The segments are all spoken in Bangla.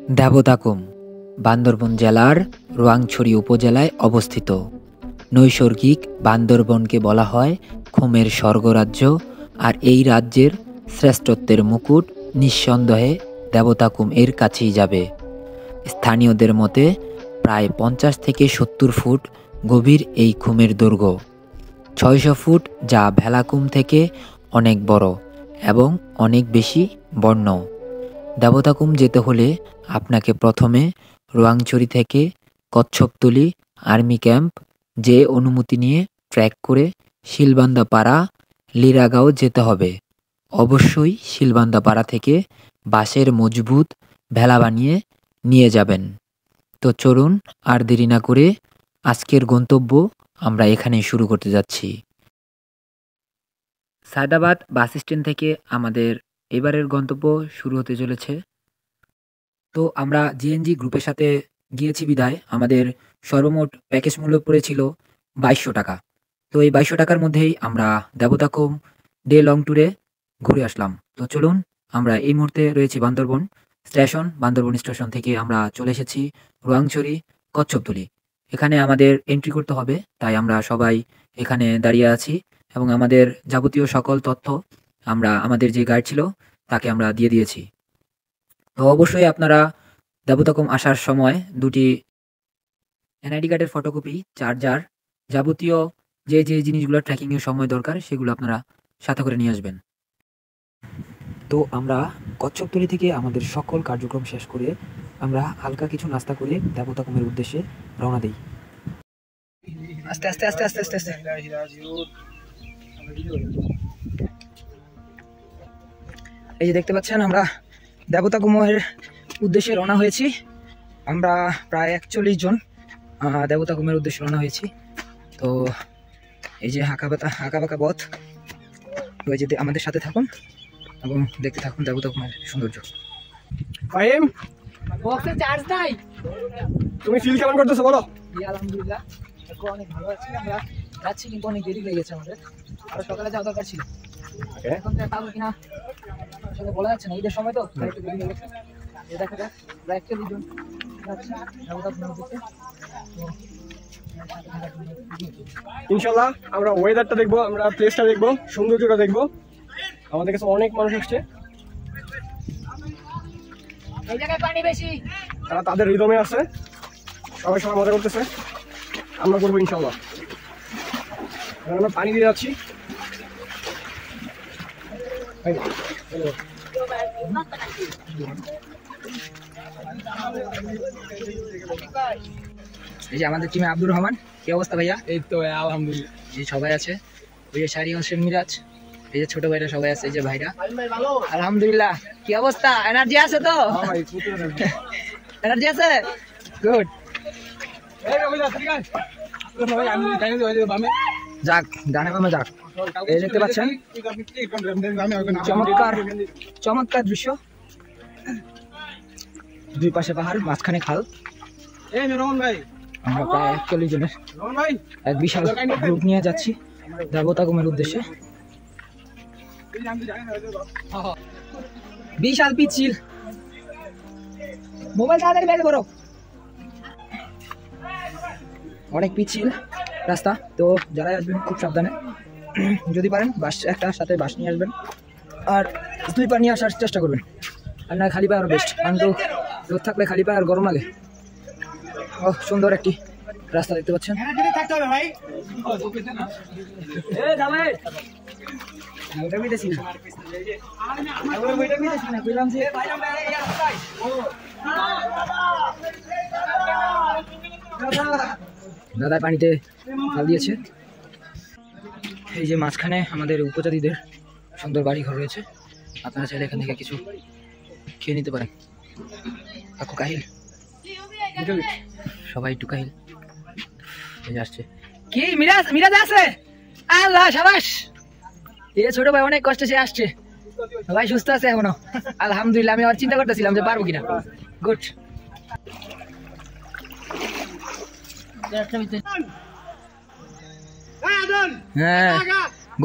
দেবতাকুম বান্দরবন জেলার রোয়াংছড়ি উপজেলায় অবস্থিত। নৈসর্গিক বান্দরবনকে বলা হয় খুমের স্বর্গরাজ্য, আর এই রাজ্যের শ্রেষ্ঠত্বের মুকুট নিঃসন্দেহে দেবতাকুম এর কাছেই যাবে। স্থানীয়দের মতে প্রায় 50 থেকে 70 ফুট গভীর এই খুমের দৈর্ঘ্য, 600 ফুট, যা ভেলাকুম থেকে অনেক বড় এবং অনেক বেশি বর্ণ। দেবতাকুম যেতে হলে আপনাকে প্রথমে রোয়াংছড়ি থেকে কচ্ছপতলী আর্মি ক্যাম্প যে অনুমতি নিয়ে ট্রেক করে শিলবান্দা পাড়া লিরাগাঁও যেতে হবে। অবশ্যই শিলবান্দা পাড়া থেকে বাঁশের মজবুত ভেলা বানিয়ে নিয়ে যাবেন। তো চলুন আর দেরি না করে আজকের গন্তব্য আমরা এখানেই শুরু করতে যাচ্ছি। সায়দাবাদ বাস স্ট্যান্ড থেকে আমাদের এবারের গন্তব্য শুরু হতে চলেছে। তো আমরা জিএনজি গ্রুপের সাথে গিয়েছি বিদায় আমাদের সর্বমোট প্যাকেজ মূল্য পড়েছিল 2200 টাকা। তো এই 2200 টাকার মধ্যেই আমরা দেবতাকুম ডে লং ট্যুরে ঘুরে আসলাম। তো চলুন, আমরা এই মুহূর্তে রয়েছি বান্দরবন স্টেশন। বান্দরবন স্টেশন থেকে আমরা চলে এসেছি রোয়াংছড়ি কচ্ছপতলী। এখানে আমাদের এন্ট্রি করতে হবে, তাই আমরা সবাই এখানে দাঁড়িয়ে আছি এবং আমাদের যাবতীয় সকল তথ্য আমরা আমাদের যে গাইড ছিল তাকে আমরা দিয়ে দিয়েছি। তো অবশ্যই আপনারা দেবতাকুম আসার সময় দুটি এনআইডি কার্ডের ফটোকপি, চার্জার, যাবতীয় যে যে জিনিসগুলো ট্র্যাকিংয়ের সময় দরকার সেগুলো আপনারা সাথে করে নিয়ে আসবেন। তো আমরা কচ্ছপতলী থেকে আমাদের সকল কার্যক্রম শেষ করে আমরা হালকা কিছু নাস্তা করে দেবতাকুমের উদ্দেশ্যে রওনা দিই। আস্তে আস্তে আস্তে আস্তে আস্তে আস্তে এই যে দেখতে পাচ্ছেন আমরা দেবতাকুমের উদ্দেশ্যে রওনা হয়েছি। আমরা প্রায় 41 জন দেবতাকুমের উদ্দেশ্যে রওনা হয়েছি। তো এই যে আঁকা পথ, ওই যে আমাদের সাথে থাকুন এবং দেখতে থাকুন দেবতাকুমের সৌন্দর্য। ফাহিম, বক্সে চার্জ নাই, তুমি ফিল কেমন করতেছো বলো? আলহামদুলিল্লাহ অনেক ভালো আছি। আমরা যাচ্ছি কিন্তু অনেক দেরি হয়ে গেছে, আমাদের আরো সকালে যাওয়া দরকার ছিল। এখন পাবো কিনা আসলে বলা যাচ্ছে না, ঈদের সময় তো একটু দেরি হয়ে গেছে। দেখা যাক, আমরা 41 জন যাচ্ছি দেবতাকুমের উদ্দেশ্যে। ইনশাআল্লাহ আমরা ওয়েদারটা দেখবো, আমরা প্লেসটা দেখবো, সৌন্দর্যটা দেখবো। আমাদের কাছে অনেক মানুষ আসছে, এই জায়গায় পানি বেশি, তারা তাদের রিদমে আছে, সবাই সবাই মজা করতেছে। আমরা করবো ইনশাআল্লাহ। আমরা পানি দিয়ে যাচ্ছি। এই যে আমাদের টিমে আব্দুর রহমান, কি অবস্থা ভাইয়া? এই তো আলহামদুলিল্লাহ, যে সবাই আছে, ওই যে শাড়ি হোসেন মিরাজ, এই যে ছোট ভাইরা সবাই আছে, এই যে ভাইরা। আলহামদুলিল্লাহ, কি অবস্থা? এনার্জি আছে তো? এনার্জি আছে, গুড। যাক, ডানে বামে যাক। এই দেখতে পাচ্ছেন চমৎকার দৃশ্য, দুই পাশে পাহাড়, মাঝখানে খাল। আমরা প্রায় 41 জনের এক বিশাল গ্রুপ নিয়ে যাচ্ছি দেবতাকুমের উদ্দেশ্যে। বিশাল পিচ্ছিল, মোবাইল তাড়াতাড়ি ব্যাগে করো। অনেক পিচ্ছিল রাস্তা, তো যারা আসবেন খুব সাবধানে, যদি পারেন বাস একটা সাথে বাস নিয়ে আসবেন, আর স্লিপার নিয়ে আসার চেষ্টা করবেন। আর না খালি পায়ে আরো বেস্ট, কারণ তো রোদ থাকলে খালি পায়ে আর গরম লাগে। ও সুন্দর একটি রাস্তা দেখতে পাচ্ছেন। দাদা পানিতে ফাল দিয়েছে। এই যে মাঝখানে আমাদের উপজাতিদের সুন্দর বাড়ি ঘর রয়েছে, আপনারা চাইলে এখান থেকে কিছু খেয়ে নিতে পারেন। কাকু কাহিল, সবাই একটু কাহিল। আসছে কি মিরাজ, মিরাজ আছে? আল্লাহ শাবাশ, এই ছোট ভাই অনেক কষ্টে সে আসছে, ভাই সুস্থ আছে এখনো আলহামদুলিল্লাহ। আমি আর চিন্তা করতেছিলাম যে পারবো কিনা। গুড, হ্যাঁ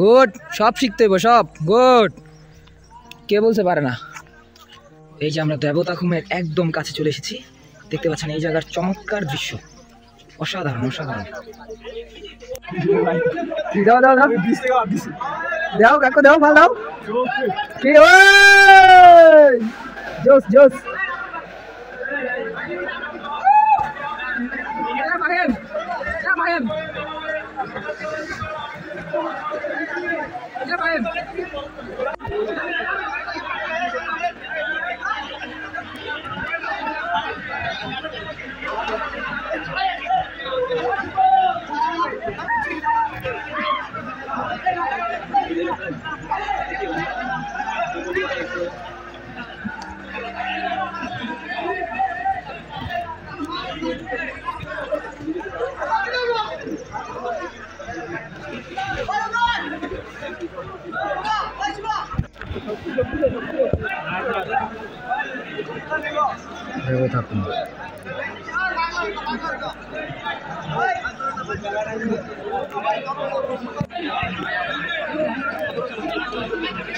গুড, সব শিখতে হইব, সব গুড। কে বলতে পারে না? এই যে আমরা দেবতা খুমের একদম কাছে চলে এসেছি, দেখতে পাচ্ছেন এই জায়গার চমৎকার দৃশ্য, অসাধারণ অসাধারণ। দাও দাও দাও দাও কাকু দাও, ভাল দাও কি ওই জোস জোস।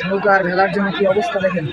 নৌকার ভেলার জন্য কি অবস্থা দেখেন।